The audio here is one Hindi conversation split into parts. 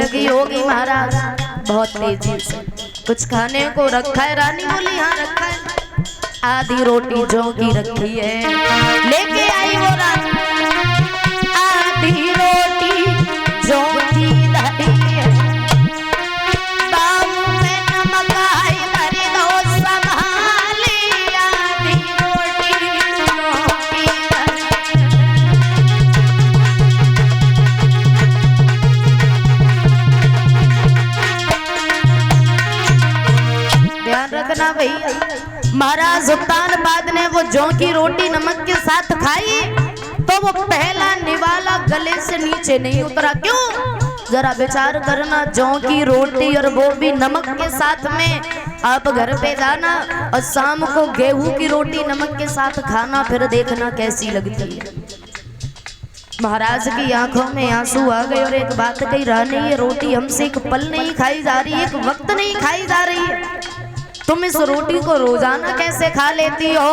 लगी होगी महाराज बहुत तेजी से। कुछ खाने को रखा है? रानी बोली हाँ रखा है। आधी रोटी जौ की रखी है, लेके आई वो रानी। आधी रोटी जौ की धरी है, बाबू में नमक आई भरी दो संभाली। आधी रोटी जौ की धरी है। ध्यान रखना भैया, महाराज सुल्तानबाद ने वो जौ की रोटी नमक के साथ खाई तो वो पहला निवाला गले से नीचे नहीं उतरा। क्यों? जरा विचार करना, जौ की रोटी और वो भी नमक के साथ में। आप घर पे जाना और शाम को गेहूं की रोटी नमक के साथ खाना, फिर देखना कैसी लगती है। महाराज की आंखों में आंसू आ गए और एक बात कही, रानी ये रोटी हमसे एक पल नहीं खाई जा रही, एक वक्त नहीं खाई जा रही है, तुम इस रोटी को रोजाना कैसे खा लेती हो?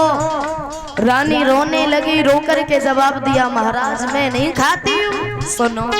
रानी रोने लगी, रो करके जवाब दिया, महाराज मैं नहीं खाती हूँ। सुनो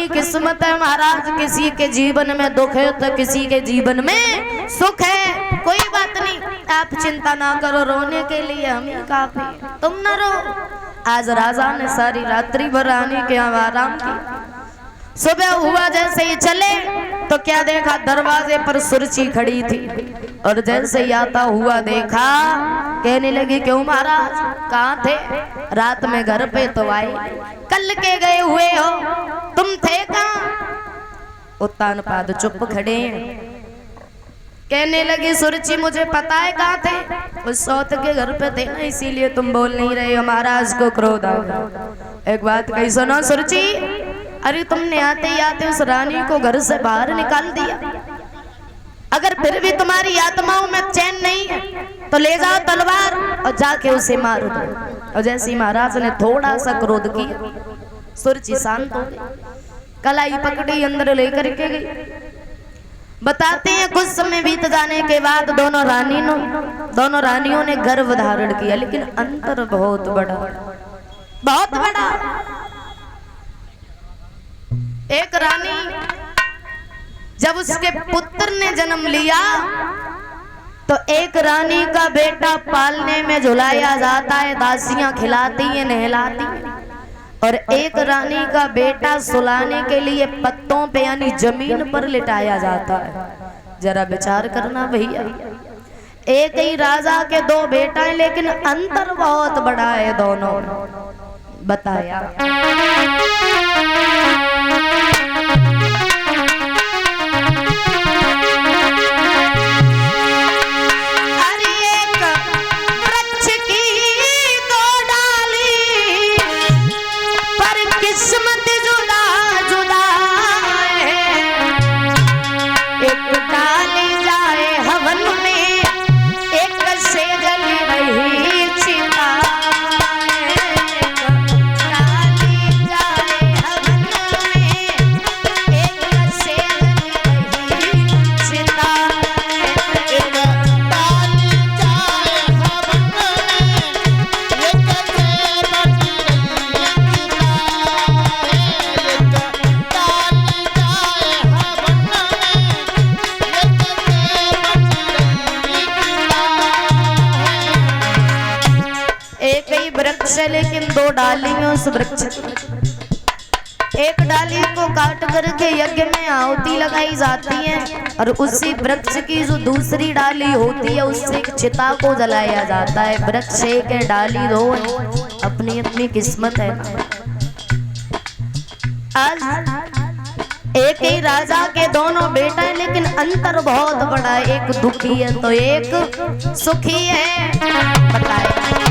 किस्मत है महाराज, किसी के जीवन में दुख है तो किसी के जीवन में सुख है। कोई बात नहीं, आप चिंता ना करो, रोने के लिए हम ही काफी, तुम न रो। आज राजा ने सारी रात्रि भर रानी के यहाँ आराम की। सुबह हुआ जैसे ही चले तो क्या देखा, दरवाजे पर सुरची खड़ी थी और जैसे ही आता हुआ देखा, कहने लगी क्यों महाराज कहाँ थे? रात में घर पे तो आए, कल के गए हुए हो, तुम थे कहाँ? उत्तानपाद चुप खड़े हैं। कहने लगी सुरची मुझे पता है कहाँ थे, उस सौत के घर पे थे ना, इसीलिए तुम बोल नहीं रहे हो। महाराज को क्रोध आ गया। एक बात कही, सुनो सुरची, अरे तुमने आते ही आते उस रानी को घर से बाहर निकाल दिया, अगर फिर भी तुम्हारी आत्माओं में चैन नहीं है तो ले जाओ तलवार और जाके उसे मार दो। और जैसे ही महाराज ने थोड़ा सा क्रोध किया, सुरची शांत हो गई, कलाई पकड़ी अंदर लेकर के गई। बताते हैं कुछ समय बीत जाने के बाद दोनों रानियों ने गर्भ धारण किया, लेकिन अंतर बहुत बड़ा, बहुत बड़ा। एक रानी जब उसके पुत्र ने जन्म लिया तो एक रानी का बेटा पालने में झुलाया जाता है, दासियां खिलाती हैं नहलाती हैं, और एक रानी का बेटा सुलाने के लिए पत्तों पे यानी जमीन पर लिटाया जाता है। जरा विचार करना भैया, एक ही राजा के दो बेटा है लेकिन अंतर बहुत बड़ा है दोनों। बताया है, लेकिन दो डाली में उस वृक्ष की। एक डाली को काट करके यज्ञ में आहुति लगाई जाती है और उसी वृक्ष की जो दूसरी डाली होती है उससे चिता को जलाया जाता है। वृक्ष एक है, डाली दो, अपनी अपनी किस्मत है। आज एक ही राजा के दोनों बेटा है, लेकिन अंतर बहुत बड़ा है। एक दुखी है तो एक सुखी है। बताए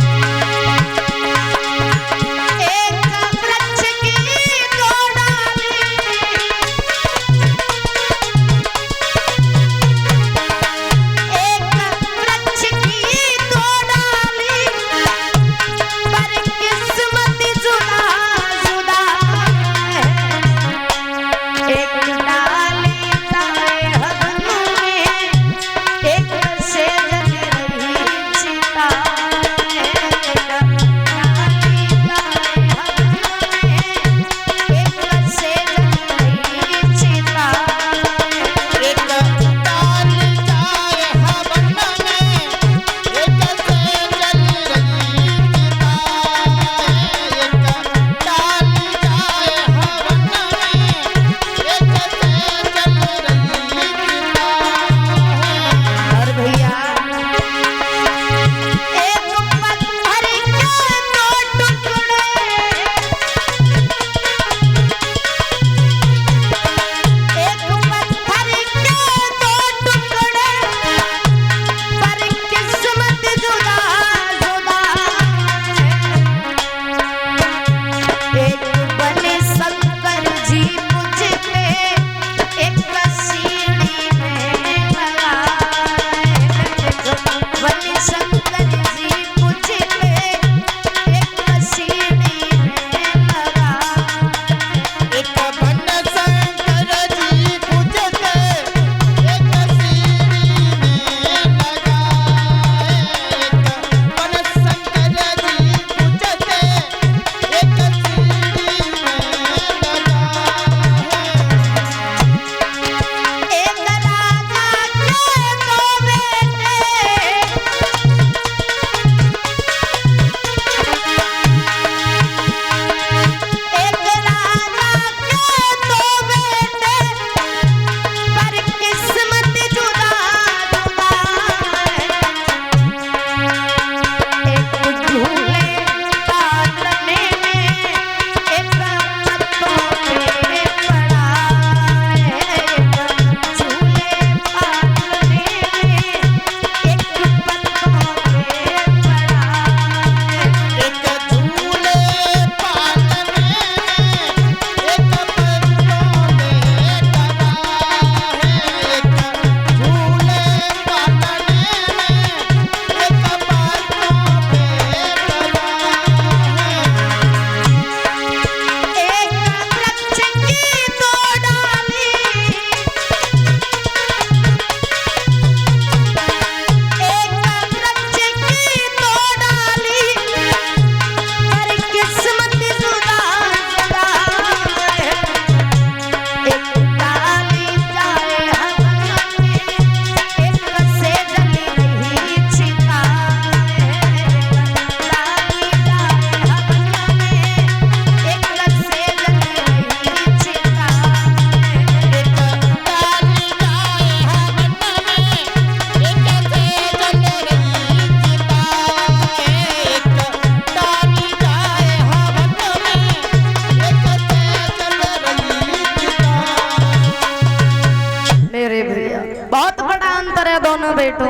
बेटों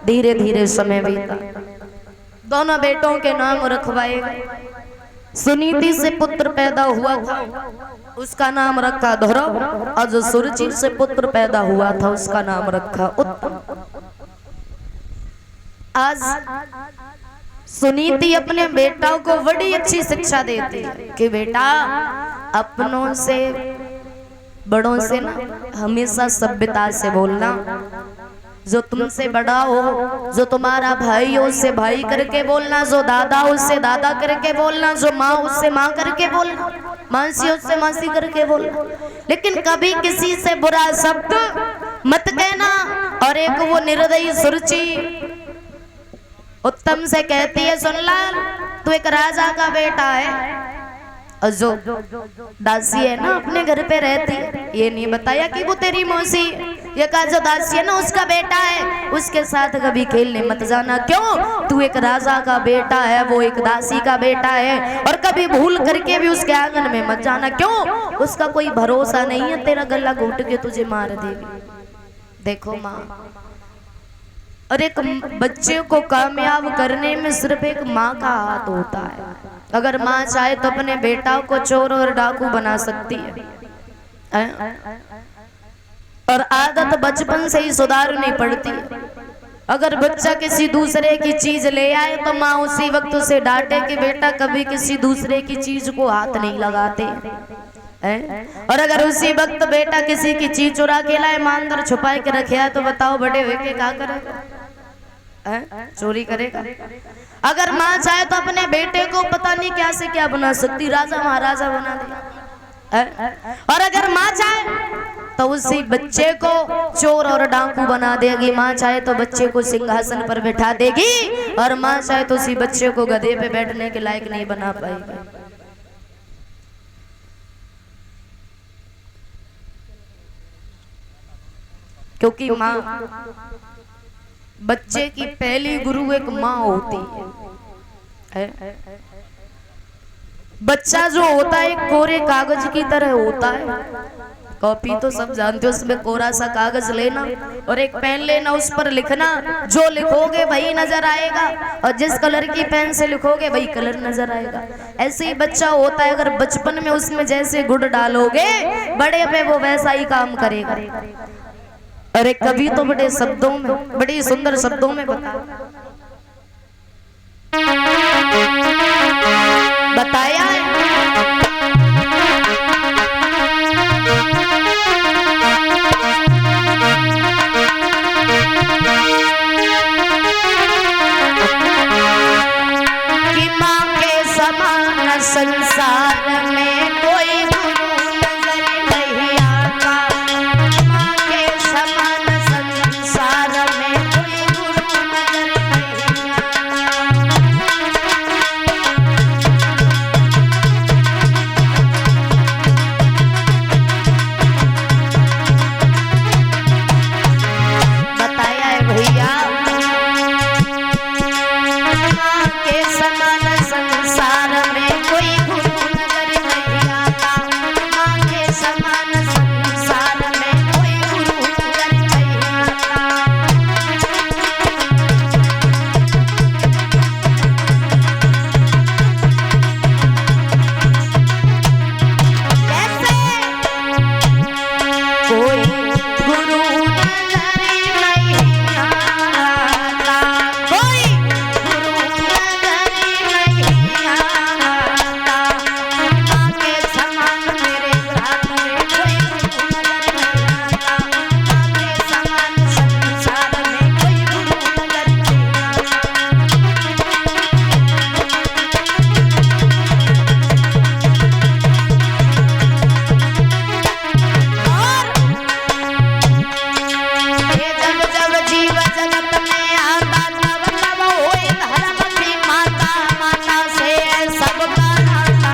धीरे धीरे समय बीता। दोनों बेटों के नाम रखवाए गए। सुनीति से पुत्र पैदा हुआ था, उसका नाम रखा ध्रुव, और जो सुरुचि से पुत्र पैदा हुआ था उसका नाम रखा उत्तम। आज सुनीति अपने बेटाओं को बड़ी अच्छी शिक्षा देती है कि बेटा अपनों से बड़ों से ना हमेशा सभ्यता से बोलना, जो तुमसे बड़ा हो, जो तुम्हारा भाई हो उससे भाई करके बोलना, जो दादा हो उससे दादा करके बोलना, जो माँ उससे माँ करके बोलना, मासी उससे मासी करके बोलना, लेकिन कभी किसी से बुरा शब्द मत कहना। और एक वो निर्दयी सुरुचि उत्तम से कहती है, सुन ला तू एक राजा का बेटा है और जो दासी है ना अपने घर पे रहती है, ये नहीं बताया कि वो तेरी मौसी, ये कहा जो दासी है ना उसका बेटा है, उसके साथ कभी खेलने मत जाना। क्यों? तू एक राजा का बेटा है, वो एक दासी का बेटा है, और कभी भूल करके भी उसके आंगन में मत जाना। क्यों? उसका कोई भरोसा नहीं है, तेरा गला घोट के तुझे मार देगी। देखो माँ, और एक बच्चे को कामयाब करने में सिर्फ एक माँ का हाथ होता है। अगर माँ चाहे तो अपने बेटा को चोर और डाकू बना सकती है, और आदत बचपन से ही सुधारनी पड़ती है। अगर बच्चा किसी दूसरे की चीज ले आए तो माँ उसी वक्त उसे डांटे कि बेटा कभी किसी दूसरे की चीज को हाथ नहीं लगाते और अगर उसी वक्त बेटा किसी की चीज चुरा के लाए, माँ अंदर छुपा के रखे है, तो बताओ बड़े हुए के क्या करेगा? चोरी करेगा। अगर माँ चाहे तो अपने बेटे को पता नहीं क्या से क्या बना सकती, राजा महाराजा बना दे। और अगर माँ चाहे तो उसी बच्चे को चोर और डाकू बना देगी। माँ चाहे तो बच्चे को सिंहासन पर बैठा देगी, और माँ चाहे तो उसी बच्चे को गधे पे बैठने के लायक नहीं बना पाएगी। क्योंकि माँ, बच्चे की पहली गुरु एक माँ होती है। बच्चा जो होता है कोरे कागज की तरह होता है। कॉपी तो सब जानते हो, उसमें कोरा सा कागज लेना और एक पेन लेना, उस पर लिखना, जो लिखोगे वही नजर आएगा, और जिस कलर की पेन से लिखोगे वही कलर नजर आएगा। ऐसे ही बच्चा होता है, अगर बचपन में उसमें जैसे गुड़ डालोगे, बड़े पे वो वैसा ही काम करेगा। अरे कभी तो बड़े शब्दों में, बड़ी सुंदर शब्दों में बताया है। कि माँ के समान संसार में कोई गुरु नजर नहीं आता। माँ के समान संसार में कोई गुरु नजर नहीं आता। बताया है भैया, माँ के समान संसार में कोई गुरु नजर नहीं आता। माँ के समान संसार में कोई गुरु नजर नहीं आता। कैसे? कोई गुरु नजर नहीं आता, कोई गुरु नजर नहीं आता। माँ के समान मेरे हाथ में कोई गुरु नजर नहीं आता। माँ के समान संसार में कोई गुरु नजर नहीं आता। जब जब जीव जगत में आता, तब तब होए धर्म की माता। माता से सबका नाता।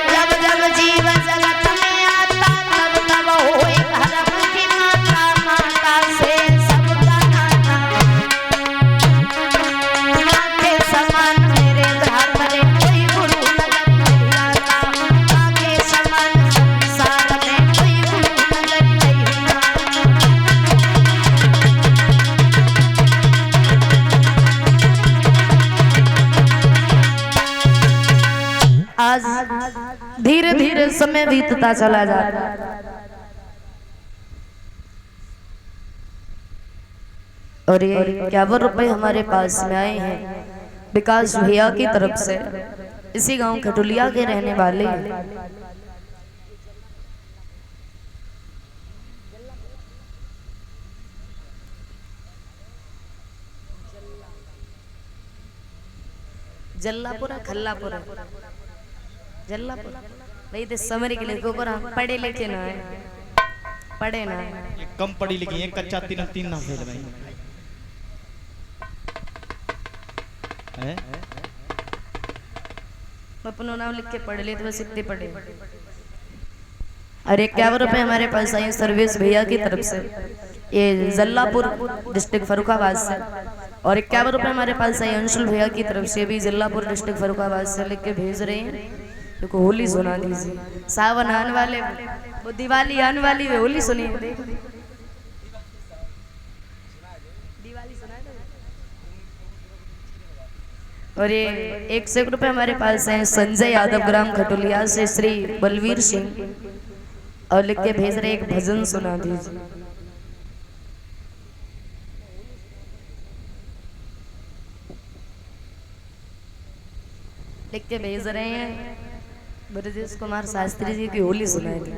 जब जब जीव जगत में आता, तब तब होए धर्म की माता। माता से सबका नाता। माँ के समान मेरे हाथ में कोई गुरु नजर नहीं आता। माँ के समान संसार में कोई गुरु नजर नहीं आता। आज धीरे धीरे समय बीतता चला जा रहा है, और ये 51 रुपए हमारे पास में आए हैं विकास भैया की तरफ से। इसी गांव खटुलिया के रहने वाले हैं। जल्लापुरा खल्लापुरा जल्लापुरा भाई तो समझ के लिए गोबर पढ़े लिखे ना है, पढ़े ना है, कम पढ़ी लिखी है, कच्चा तीन ना फेल भाई। अपना नाम लिख के पढ़ ले तो बस इतने पढ़े। और 51 रुपए हमारे पास आई सर्विस भैया की तरफ से, ये जल्लापुर डिस्ट्रिक्ट फरुखाबाद से। और 51 रुपए हमारे पास आई अंशुल भैया की तरफ से, भी जल्लापुर डिस्ट्रिक्ट फरुखाबाद से लिख के भेज रहे हैं। देखो होली सुना दीजिए, सावन आने वाले, वो दिवाली आने वाली है, होली सुनिए। दिवाली सुना दो। और ये 100 रुपए हमारे पास हैं संजय यादव ग्राम खटोलिया से, श्री बलवीर सिंह, और लिख के भेज रहे एक भजन सुना दीजिए। लिख के भेज रहे हैं ब्रजेश कुमार शास्त्री जी की होली सुनाई दी।